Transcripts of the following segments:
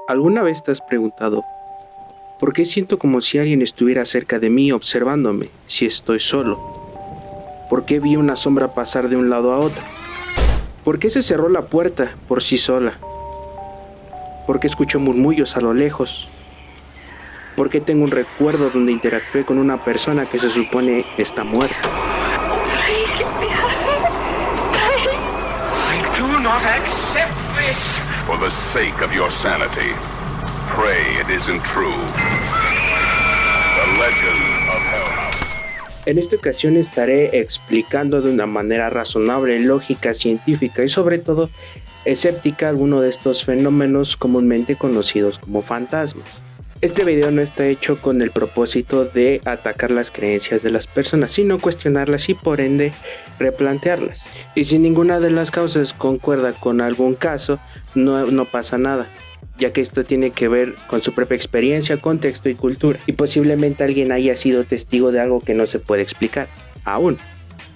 ¿Alguna vez te has preguntado por qué siento como si alguien estuviera cerca de mí observándome si estoy solo? ¿Por qué vi una sombra pasar de un lado a otro? ¿Por qué se cerró la puerta por sí sola? ¿Por qué escucho murmullos a lo lejos? ¿Por qué tengo un recuerdo donde interactué con una persona que se supone está muerta? I do not accept this. For the sake of your sanity, pray it isn't true. The Legend of Hell House. En esta ocasión estaré explicando de una manera razonable, lógica, científica y sobre todo escéptica algunos de estos fenómenos comúnmente conocidos como fantasmas. Este video no está hecho con el propósito de atacar las creencias de las personas, sino cuestionarlas y por ende replantearlas. Y si ninguna de las causas concuerda con algún caso, no pasa nada, ya que esto tiene que ver con su propia experiencia, contexto y cultura. Y posiblemente alguien haya sido testigo de algo que no se puede explicar, aún.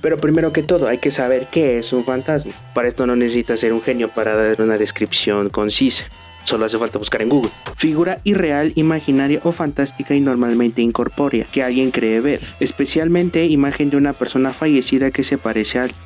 Pero primero que todo hay que saber qué es un fantasma. Para esto no necesitas ser un genio para dar una descripción concisa. Solo hace falta buscar en Google. Figura irreal, imaginaria o fantástica y normalmente incorpórea que alguien cree ver. Especialmente imagen de una persona fallecida que se parece a alguien.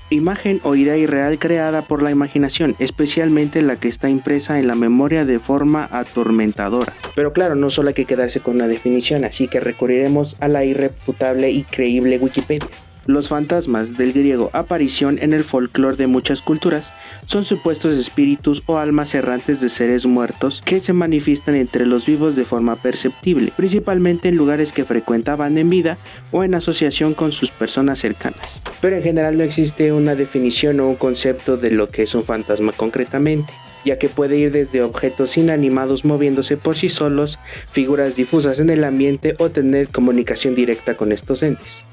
Imagen o idea irreal creada por la imaginación, especialmente la que está impresa en la memoria de forma atormentadora. Pero claro, no solo hay que quedarse con una definición, así que recurriremos a la irrefutable y creíble Wikipedia. Los fantasmas, del griego aparición en el folclore de muchas culturas, son supuestos espíritus o almas errantes de seres muertos que se manifiestan entre los vivos de forma perceptible, principalmente en lugares que frecuentaban en vida o en asociación con sus personas cercanas. Pero en general no existe una definición o un concepto de lo que es un fantasma concretamente, ya que puede ir desde objetos inanimados moviéndose por sí solos, figuras difusas en el ambiente o tener comunicación directa con estos entes.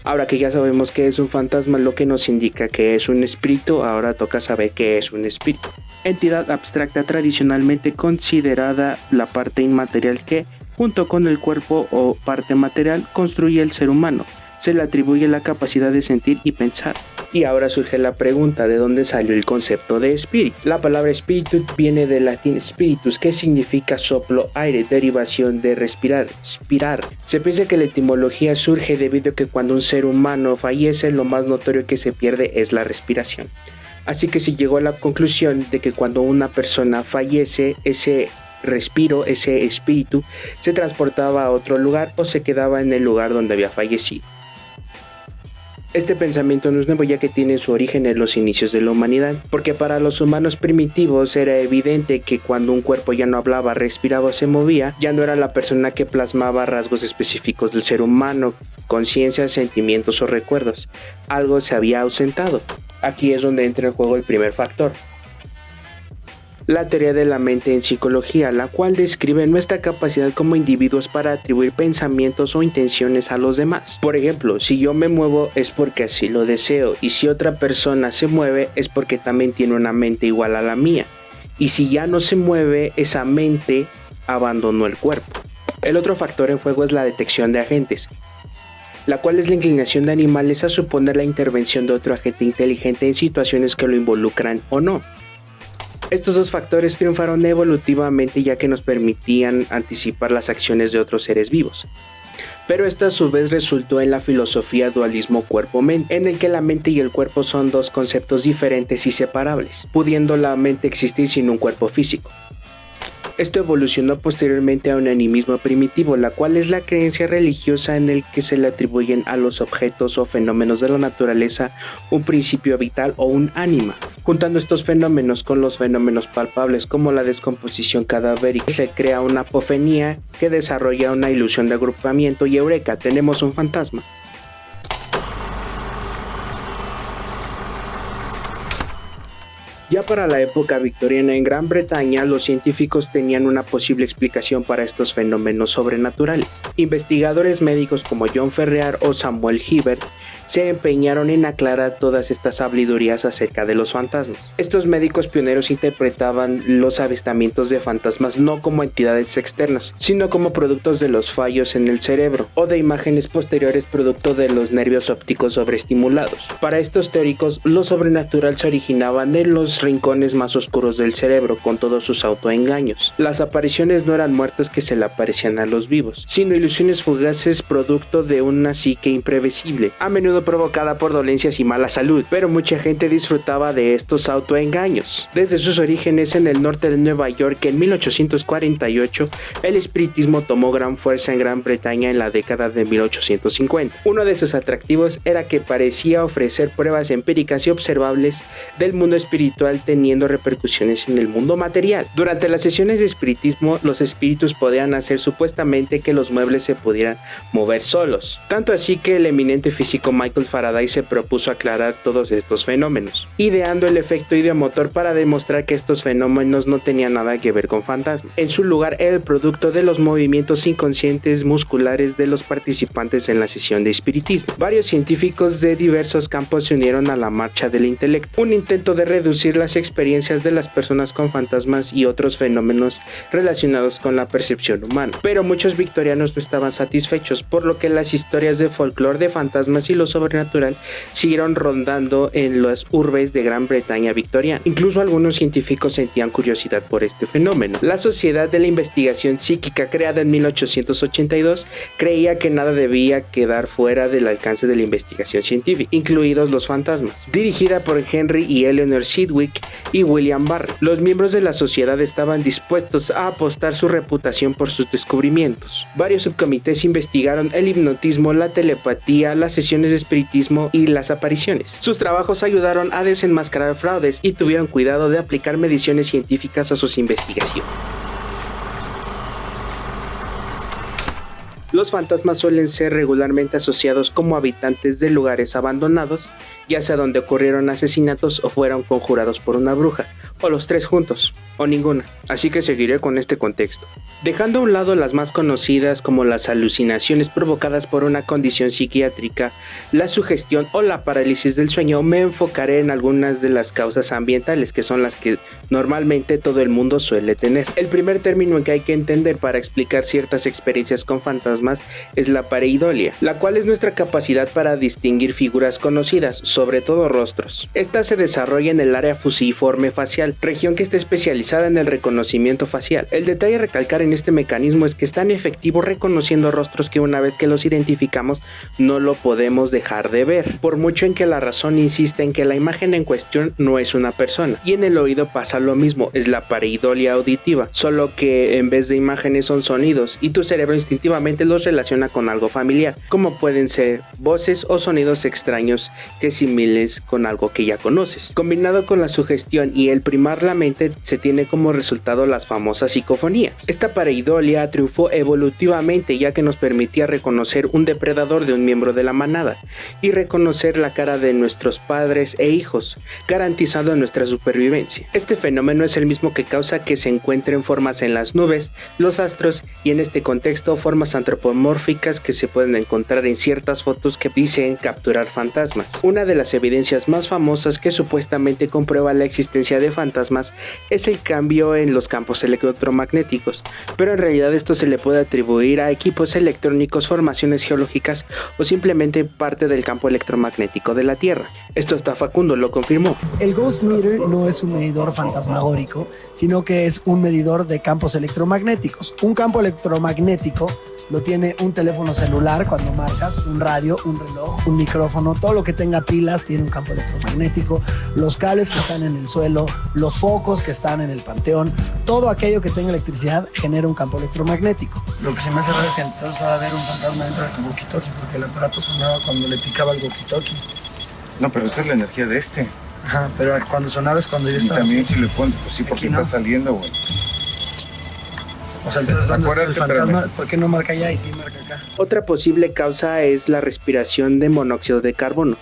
Ahora que ya sabemos qué es un fantasma, lo que nos indica que es un espíritu, ahora toca saber qué es un espíritu. Entidad abstracta tradicionalmente considerada la parte inmaterial que, junto con el cuerpo o parte material, construye el ser humano. Se le atribuye la capacidad de sentir y pensar. Y ahora surge la pregunta de dónde salió el concepto de espíritu. La palabra espíritu viene del latín spiritus, que significa soplo, aire, derivación de respirar, spirar. Se piensa que la etimología surge debido a que cuando un ser humano fallece, lo más notorio que se pierde es la respiración. Así que se llegó a la conclusión de que cuando una persona fallece, ese respiro, ese espíritu, se transportaba a otro lugar o se quedaba en el lugar donde había fallecido. Este pensamiento no es nuevo, ya que tiene su origen en los inicios de la humanidad, porque para los humanos primitivos era evidente que cuando un cuerpo ya no hablaba, respiraba o se movía, ya no era la persona que plasmaba rasgos específicos del ser humano, conciencia, sentimientos o recuerdos. Algo se había ausentado. Aquí es donde entra en juego el primer factor: la teoría de la mente en psicología, la cual describe nuestra capacidad como individuos para atribuir pensamientos o intenciones a los demás. Por ejemplo, si yo me muevo es porque así lo deseo, y si otra persona se mueve es porque también tiene una mente igual a la mía, y si ya no se mueve, esa mente abandonó el cuerpo. El otro factor en juego es la detección de agentes, la cual es la inclinación de animales a suponer la intervención de otro agente inteligente en situaciones que lo involucran o no. Estos dos factores triunfaron evolutivamente, ya que nos permitían anticipar las acciones de otros seres vivos. Pero esto a su vez resultó en la filosofía dualismo cuerpo-mente, en el que la mente y el cuerpo son dos conceptos diferentes y separables, pudiendo la mente existir sin un cuerpo físico. Esto evolucionó posteriormente a un animismo primitivo, la cual es la creencia religiosa en el que se le atribuyen a los objetos o fenómenos de la naturaleza un principio vital o un ánima. Juntando estos fenómenos con los fenómenos palpables como la descomposición cadavérica, se crea una apofonía que desarrolla una ilusión de agrupamiento y eureka, tenemos un fantasma. Ya para la época victoriana en Gran Bretaña, los científicos tenían una posible explicación para estos fenómenos sobrenaturales. Investigadores médicos como John Ferriar o Samuel Hibbert se empeñaron en aclarar todas estas sabidurías acerca de los fantasmas. Estos médicos pioneros interpretaban los avistamientos de fantasmas no como entidades externas, sino como productos de los fallos en el cerebro o de imágenes posteriores producto de los nervios ópticos sobreestimulados. Para estos teóricos, lo sobrenatural se originaba en los rincones más oscuros del cerebro con todos sus autoengaños. Las apariciones no eran muertos que se le aparecían a los vivos, sino ilusiones fugaces producto de una psique imprevisible, a menudo provocada por dolencias y mala salud, pero mucha gente disfrutaba de estos autoengaños. Desde sus orígenes en el norte de Nueva York en 1848, el espiritismo tomó gran fuerza en Gran Bretaña en la década de 1850. Uno de sus atractivos era que parecía ofrecer pruebas empíricas y observables del mundo espiritual teniendo repercusiones en el mundo material. Durante las sesiones de espiritismo, los espíritus podían hacer supuestamente que los muebles se pudieran mover solos. Tanto así que el eminente físico Michael Faraday se propuso aclarar todos estos fenómenos, ideando el efecto ideomotor para demostrar que estos fenómenos no tenían nada que ver con fantasmas. En su lugar, era el producto de los movimientos inconscientes musculares de los participantes en la sesión de espiritismo. Varios científicos de diversos campos se unieron a la marcha del intelecto, un intento de reducir las experiencias de las personas con fantasmas y otros fenómenos relacionados con la percepción humana. Pero muchos victorianos no estaban satisfechos, por lo que las historias de folclore de fantasmas y lo sobrenatural siguieron rondando en las urbes de Gran Bretaña victoriana. Incluso algunos científicos sentían curiosidad por este fenómeno. La Sociedad de la Investigación Psíquica, creada en 1882, creía que nada debía quedar fuera del alcance de la investigación científica, incluidos los fantasmas. Dirigida por Henry y Eleanor Sidgwick y William Barrett, los miembros de la sociedad estaban dispuestos a apostar su reputación por sus descubrimientos. Varios subcomités investigaron el hipnotismo, la telepatía, las sesiones de espiritismo y las apariciones. Sus trabajos ayudaron a desenmascarar fraudes y tuvieron cuidado de aplicar mediciones científicas a sus investigaciones. Los fantasmas suelen ser regularmente asociados como habitantes de lugares abandonados, ya sea donde ocurrieron asesinatos o fueron conjurados por una bruja, o los tres juntos, o ninguna, así que seguiré con este contexto. Dejando a un lado las más conocidas como las alucinaciones provocadas por una condición psiquiátrica, la sugestión o la parálisis del sueño, me enfocaré en algunas de las causas ambientales, que son las que normalmente todo el mundo suele tener. El primer término que hay que entender para explicar ciertas experiencias con fantasmas es la pareidolia, la cual es nuestra capacidad para distinguir figuras conocidas, sobre todo rostros. Esta se desarrolla en el área fusiforme facial, región que está especializada en el reconocimiento facial. El detalle a recalcar en este mecanismo es que es tan efectivo reconociendo rostros que una vez que los identificamos no lo podemos dejar de ver, por mucho en que la razón insiste en que la imagen en cuestión no es una persona. Y en el oído pasa lo mismo, es la pareidolia auditiva, solo que en vez de imágenes son sonidos y tu cerebro instintivamente los relaciona con algo familiar, como pueden ser voces o sonidos extraños que similes con algo que ya conoces. Combinado con la sugestión y el primar la mente, se tiene como resultado las famosas psicofonías. Esta pareidolia triunfó evolutivamente, ya que nos permitía reconocer un depredador de un miembro de la manada y reconocer la cara de nuestros padres e hijos, garantizando nuestra supervivencia. Este fenómeno es el mismo que causa que se encuentren formas en las nubes, los astros y en este contexto formas antropomórficas que se pueden encontrar en ciertas fotos que dicen capturar fantasmas. Una de las evidencias más famosas que supuestamente comprueba la existencia de fantasmas es el cambio en los campos electromagnéticos, pero en realidad esto se le puede atribuir a equipos electrónicos, formaciones geológicas o simplemente parte del campo electromagnético de la Tierra. Esto hasta Facundo lo confirmó. El Ghost Meter no es un medidor fantasmagórico, sino que es un medidor de campos electromagnéticos. Un campo electromagnético lo tiene un teléfono celular cuando marcas, un radio, un reloj, un micrófono, todo lo que tenga pilas tiene un campo electromagnético, los cables que están en el suelo, los focos que están en el panteón, todo aquello que tenga electricidad genera un campo electromagnético. Lo que se me hace raro es que entonces va a haber un fantasma dentro de tu walkie-talkie, porque el aparato sonaba cuando le picaba el walkie-talkie. No, pero esa es la energía de este. Ajá, pero cuando sonaba es cuando yo estaba... Y también así. si le pones, pues sí, porque está saliendo, güey. O sea, entonces ¿dónde está el fantasma? Espérame. ¿Por qué no marca allá y sí marca acá? Otra posible causa es la respiración de monóxido de carbono.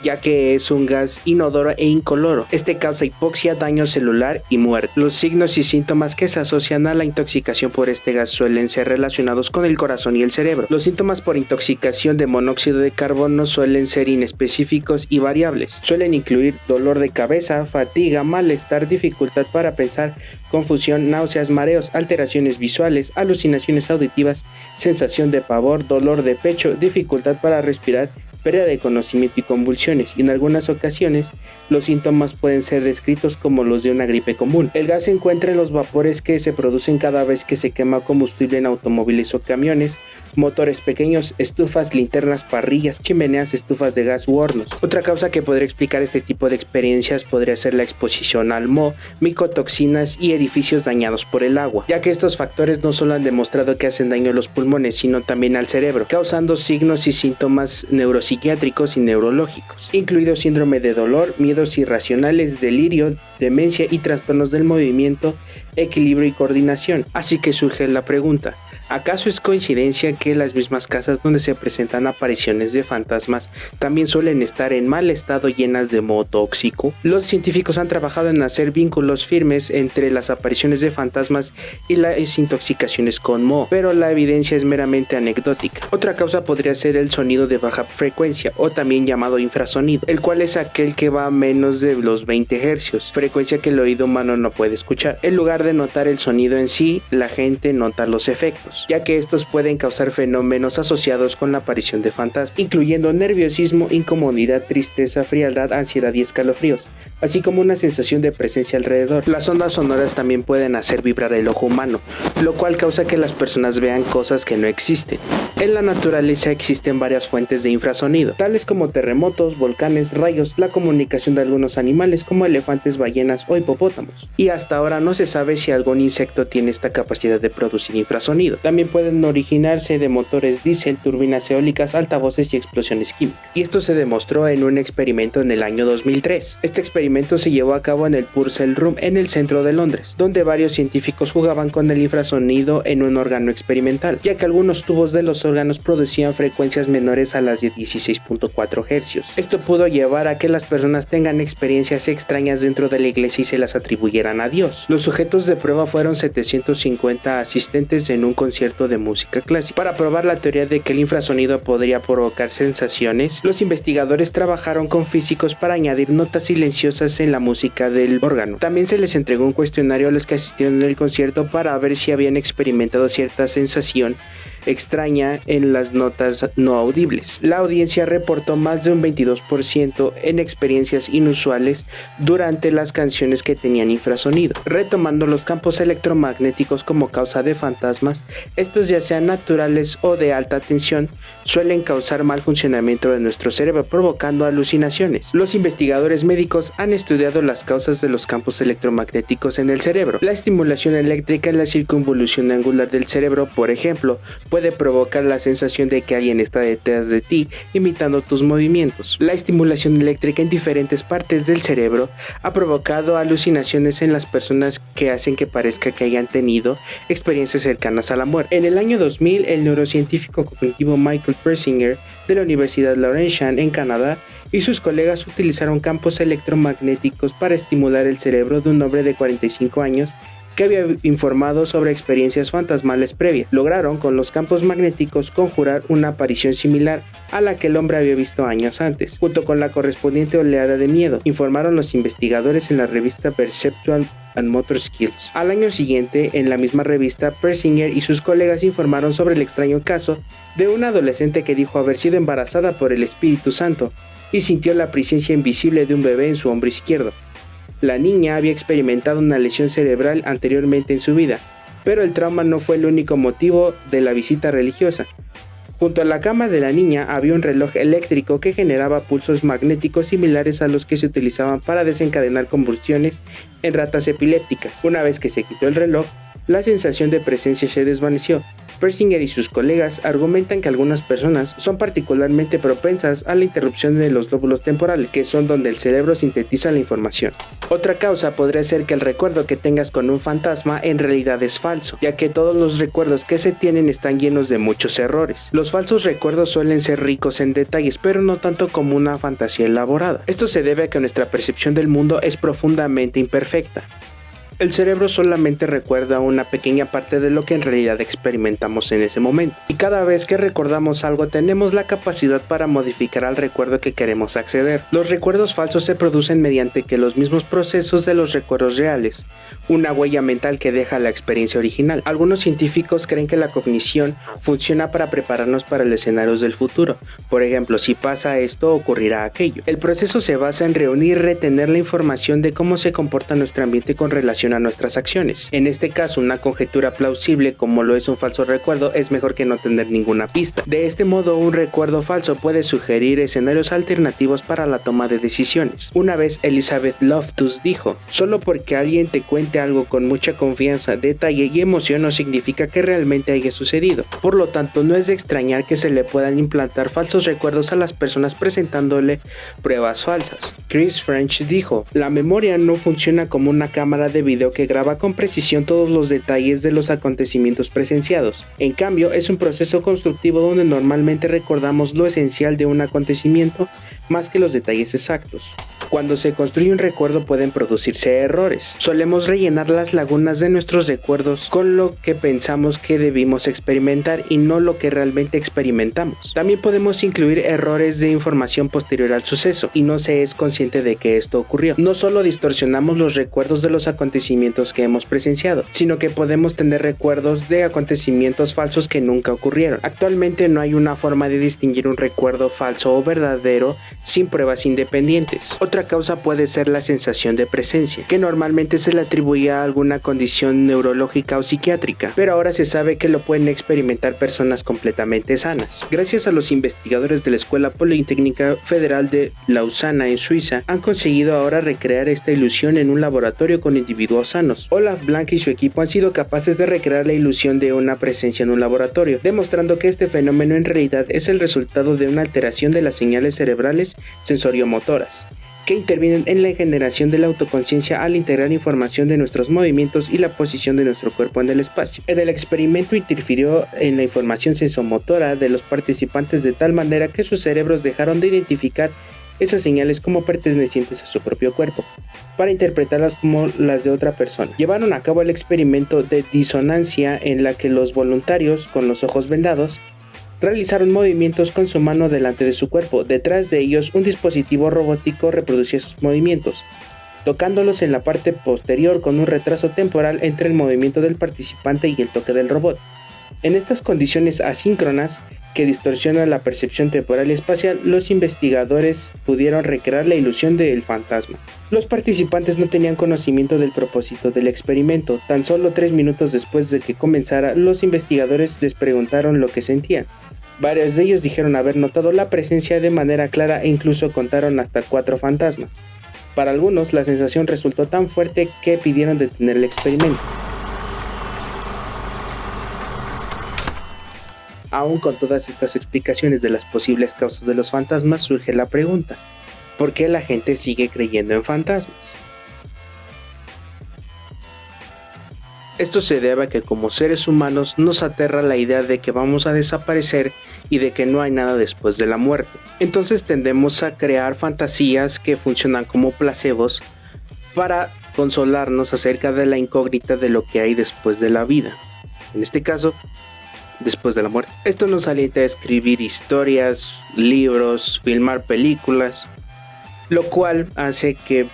ya que es un gas inodoro e incoloro. Este causa hipoxia, daño celular y muerte. Los signos y síntomas que se asocian a la intoxicación por este gas suelen ser relacionados con el corazón y el cerebro. Los síntomas por intoxicación de monóxido de carbono suelen ser inespecíficos y variables. Suelen incluir dolor de cabeza, fatiga, malestar, dificultad para pensar, confusión, náuseas, mareos, alteraciones visuales, alucinaciones auditivas, sensación de pavor, dolor de pecho, dificultad para respirar, pérdida de conocimiento y convulsiones, y en algunas ocasiones los síntomas pueden ser descritos como los de una gripe común. El gas se encuentra en los vapores que se producen cada vez que se quema combustible en automóviles o camiones, motores pequeños, estufas, linternas, parrillas, chimeneas, estufas de gas u hornos. Otra causa que podría explicar este tipo de experiencias podría ser la exposición al moho, micotoxinas y edificios dañados por el agua, ya que estos factores no solo han demostrado que hacen daño a los pulmones, sino también al cerebro, causando signos y síntomas neuropsiquiátricos y neurológicos, incluido síndrome de dolor, miedos irracionales, delirio, demencia y trastornos del movimiento, equilibrio y coordinación. Así que surge la pregunta: ¿acaso es coincidencia que las mismas casas donde se presentan apariciones de fantasmas también suelen estar en mal estado, llenas de moho tóxico? Los científicos han trabajado en hacer vínculos firmes entre las apariciones de fantasmas y las intoxicaciones con moho, pero la evidencia es meramente anecdótica. Otra causa podría ser el sonido de baja frecuencia, o también llamado infrasonido, el cual es aquel que va a menos de los 20 Hz, frecuencia que el oído humano no puede escuchar. En lugar de notar el sonido en sí, la gente nota los efectos, ya que estos pueden causar fenómenos asociados con la aparición de fantasmas, incluyendo nerviosismo, incomodidad, tristeza, frialdad, ansiedad y escalofríos, así como una sensación de presencia alrededor. Las ondas sonoras también pueden hacer vibrar el ojo humano, lo cual causa que las personas vean cosas que no existen. En la naturaleza existen varias fuentes de infrasonido, tales como terremotos, volcanes, rayos, la comunicación de algunos animales como elefantes, ballenas o hipopótamos. Y hasta ahora no se sabe si algún insecto tiene esta capacidad de producir infrasonido. También pueden originarse de motores diésel, turbinas eólicas, altavoces y explosiones químicas. Y esto se demostró en un experimento en el año 2003. Este experimento se llevó a cabo en el Purcell Room en el centro de Londres, donde varios científicos jugaban con el infrasonido en un órgano experimental, ya que algunos tubos de los órganos producían frecuencias menores a las de 16.4 Hz. Esto pudo llevar a que las personas tengan experiencias extrañas dentro de la iglesia y se las atribuyeran a Dios. Los sujetos de prueba fueron 750 asistentes en un concierto de música clásica. Para probar la teoría de que el infrasonido podría provocar sensaciones, los investigadores trabajaron con físicos para añadir notas silenciosas en la música del órgano. También se les entregó un cuestionario a los que asistieron al concierto para ver si habían experimentado cierta sensación extraña en las notas no audibles. La audiencia reportó más de un 22% en experiencias inusuales durante las canciones que tenían infrasonido. Retomando los campos electromagnéticos como causa de fantasmas, estos ya sean naturales o de alta tensión, suelen causar mal funcionamiento de nuestro cerebro, provocando alucinaciones. Los investigadores médicos han estudiado las causas de los campos electromagnéticos en el cerebro. La estimulación eléctrica en la circunvolución angular del cerebro, por ejemplo, puede provocar la sensación de que alguien está detrás de ti, imitando tus movimientos. La estimulación eléctrica en diferentes partes del cerebro ha provocado alucinaciones en las personas que hacen que parezca que hayan tenido experiencias cercanas a la muerte. En el año 2000, el neurocientífico cognitivo Michael Persinger de la Universidad Laurentian en Canadá y sus colegas utilizaron campos electromagnéticos para estimular el cerebro de un hombre de 45 años que había informado sobre experiencias fantasmales previas. Lograron con los campos magnéticos conjurar una aparición similar a la que el hombre había visto años antes, junto con la correspondiente oleada de miedo, informaron los investigadores en la revista Perceptual and Motor Skills. Al año siguiente, en la misma revista, Persinger y sus colegas informaron sobre el extraño caso de una adolescente que dijo haber sido embarazada por el Espíritu Santo y sintió la presencia invisible de un bebé en su hombro izquierdo. La niña había experimentado una lesión cerebral anteriormente en su vida, pero el trauma no fue el único motivo de la visita religiosa. Junto a la cama de la niña había un reloj eléctrico que generaba pulsos magnéticos similares a los que se utilizaban para desencadenar convulsiones en ratas epilépticas. Una vez que se quitó el reloj, la sensación de presencia se desvaneció. Persinger y sus colegas argumentan que algunas personas son particularmente propensas a la interrupción de los lóbulos temporales, que son donde el cerebro sintetiza la información. Otra causa podría ser que el recuerdo que tengas con un fantasma en realidad es falso, ya que todos los recuerdos que se tienen están llenos de muchos errores. Los falsos recuerdos suelen ser ricos en detalles, pero no tanto como una fantasía elaborada. Esto se debe a que nuestra percepción del mundo es profundamente imperfecta. El cerebro solamente recuerda una pequeña parte de lo que en realidad experimentamos en ese momento. Y cada vez que recordamos algo tenemos la capacidad para modificar al recuerdo que queremos acceder. Los recuerdos falsos se producen mediante que los mismos procesos de los recuerdos reales, una huella mental que deja la experiencia original. Algunos científicos creen que la cognición funciona para prepararnos para los escenarios del futuro. Por ejemplo, si pasa esto, ocurrirá aquello. El proceso se basa en reunir y retener la información de cómo se comporta nuestro ambiente con relación a nuestras acciones. En este caso, una conjetura plausible como lo es un falso recuerdo es mejor que no tener ninguna pista. De este modo, un recuerdo falso puede sugerir escenarios alternativos para la toma de decisiones. Una vez Elizabeth Loftus dijo: solo porque alguien te cuente algo con mucha confianza, detalle y emoción no significa que realmente haya sucedido. Por lo tanto, no es de extrañar que se le puedan implantar falsos recuerdos a las personas presentándole pruebas falsas. Chris French dijo: la memoria no funciona como una cámara de video que graba con precisión todos los detalles de los acontecimientos presenciados. En cambio, es un proceso constructivo donde normalmente recordamos lo esencial de un acontecimiento más que los detalles exactos. Cuando se construye un recuerdo pueden producirse errores. Solemos rellenar las lagunas de nuestros recuerdos con lo que pensamos que debimos experimentar y no lo que realmente experimentamos. También podemos incluir errores de información posterior al suceso y no se es consciente de que esto ocurrió. No solo distorsionamos los recuerdos de los acontecimientos que hemos presenciado, sino que podemos tener recuerdos de acontecimientos falsos que nunca ocurrieron. Actualmente no hay una forma de distinguir un recuerdo falso o verdadero sin pruebas independientes. Otra causa puede ser la sensación de presencia, que normalmente se le atribuía a alguna condición neurológica o psiquiátrica, pero ahora se sabe que lo pueden experimentar personas completamente sanas. Gracias a los investigadores de la Escuela Politécnica Federal de Lausana en Suiza, han conseguido ahora recrear esta ilusión en un laboratorio con individuos sanos. Olaf Blank y su equipo han sido capaces de recrear la ilusión de una presencia en un laboratorio, demostrando que este fenómeno en realidad es el resultado de una alteración de las señales cerebrales sensoriomotoras, que intervienen en la generación de la autoconciencia al integrar información de nuestros movimientos y la posición de nuestro cuerpo en el espacio. El experimento interfirió en la información sensomotora de los participantes de tal manera que sus cerebros dejaron de identificar esas señales como pertenecientes a su propio cuerpo, para interpretarlas como las de otra persona. Llevaron a cabo el experimento de disonancia en la que los voluntarios, con los ojos vendados, realizaron movimientos con su mano delante de su cuerpo. Detrás de ellos, un dispositivo robótico reproducía sus movimientos, tocándolos en la parte posterior con un retraso temporal entre el movimiento del participante y el toque del robot. En estas condiciones asíncronas, que distorsionan la percepción temporal y espacial, los investigadores pudieron recrear la ilusión del fantasma. Los participantes no tenían conocimiento del propósito del experimento. Tan solo 3 minutos después de que comenzara, los investigadores les preguntaron lo que sentían. Varios de ellos dijeron haber notado la presencia de manera clara e incluso contaron hasta 4 fantasmas. Para algunos, la sensación resultó tan fuerte que pidieron detener el experimento. Aún con todas estas explicaciones de las posibles causas de los fantasmas, surge la pregunta: ¿por qué la gente sigue creyendo en fantasmas? Esto se debe a que como seres humanos nos aterra la idea de que vamos a desaparecer y de que no hay nada después de la muerte. Entonces tendemos a crear fantasías que funcionan como placebos para consolarnos acerca de la incógnita de lo que hay después de la vida. En este caso, después de la muerte. Esto nos alienta a escribir historias, libros, filmar películas, lo cual hace que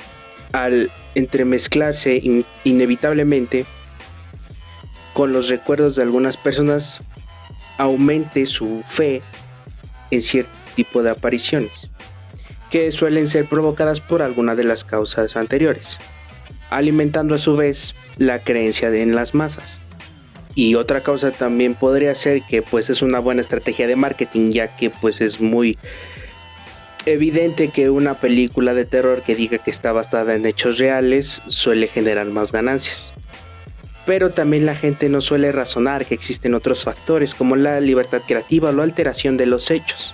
al entremezclarse inevitablemente con los recuerdos de algunas personas aumente su fe en cierto tipo de apariciones, que suelen ser provocadas por alguna de las causas anteriores, alimentando a su vez la creencia en las masas. Y otra causa también podría ser que pues es una buena estrategia de marketing, ya que pues es muy evidente que una película de terror que diga que está basada en hechos reales suele generar más ganancias. Pero también la gente no suele razonar que existen otros factores como la libertad creativa o la alteración de los hechos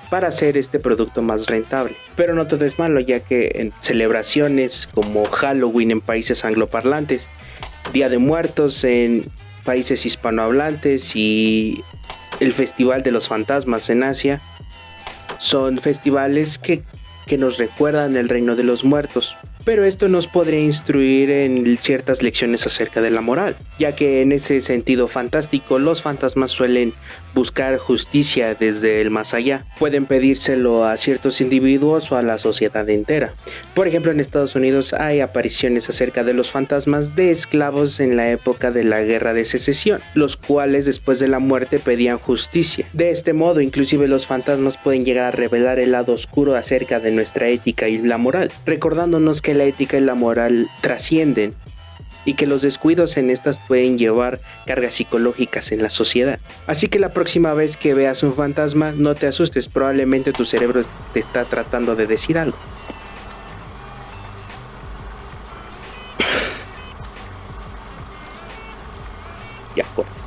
para hacer este producto más rentable. Pero no todo es malo, ya que en celebraciones como Halloween en países angloparlantes, Día de Muertos en países hispanohablantes y el Festival de los Fantasmas en Asia son festivales que nos recuerdan el reino de los muertos. Pero esto nos podría instruir en ciertas lecciones acerca de la moral, ya que en ese sentido fantástico los fantasmas suelen buscar justicia desde el más allá. Pueden pedírselo a ciertos individuos o a la sociedad entera. Por ejemplo, en Estados Unidos hay apariciones acerca de los fantasmas de esclavos en la época de la Guerra de Secesión, los cuales después de la muerte pedían justicia. De este modo, inclusive los fantasmas pueden llegar a revelar el lado oscuro acerca de nuestra ética y la moral, recordándonos que la ética y la moral trascienden y que los descuidos en estas pueden llevar cargas psicológicas en la sociedad. Así que la próxima vez que veas un fantasma, no te asustes, probablemente tu cerebro te está tratando de decir algo. Ya, corto.